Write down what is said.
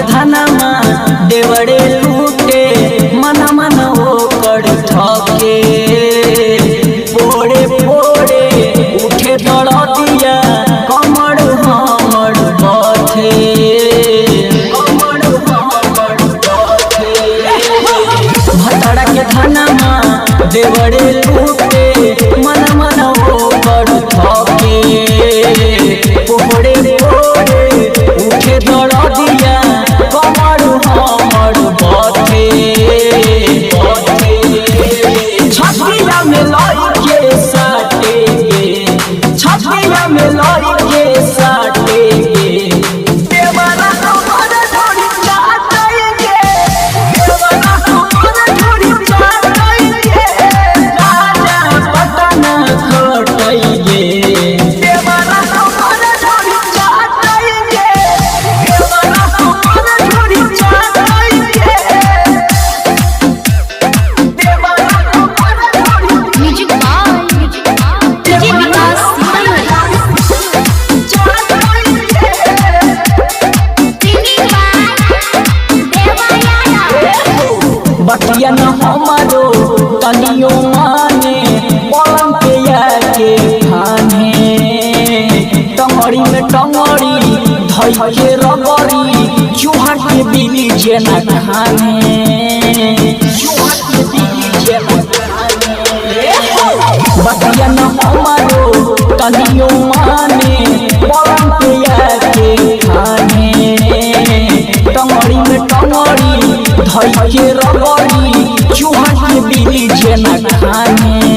धनमा देवड़े लूटे मन मन हो कर ठके पोड़े पोड़े उठे दड़दिया कमर हमर बथे भतड़ा के धनमा देवड़े लूटे मन मन हो कर ठके पोड़े पोड़े उठे दड़दिया छतिया में लाई के साटे देवरा हमर थोड़ी चाटेंगे देवरा हमर थोड़ी चाटेंगे राजा पटना खटेंगे देवरा हमर थोड़ी चाटेंगे देवरा हमर थोड़ी चाटेंगे देवरा हमर थोड़ी म्यूजिक डीजे विकास बटिया न हमारो तनियो माने पलंग पे आके खाने टंगड़ी में टंगड़ी धई के रगड़ी चूहा के बिली जेना खाने चूहा के बिली जेना खाने बटिया न हमारो तनियो माने पलंग पे आके खाने टंगड़ी में टंगड़ी धई के रगड़ी चूहा के बिली जेना खाने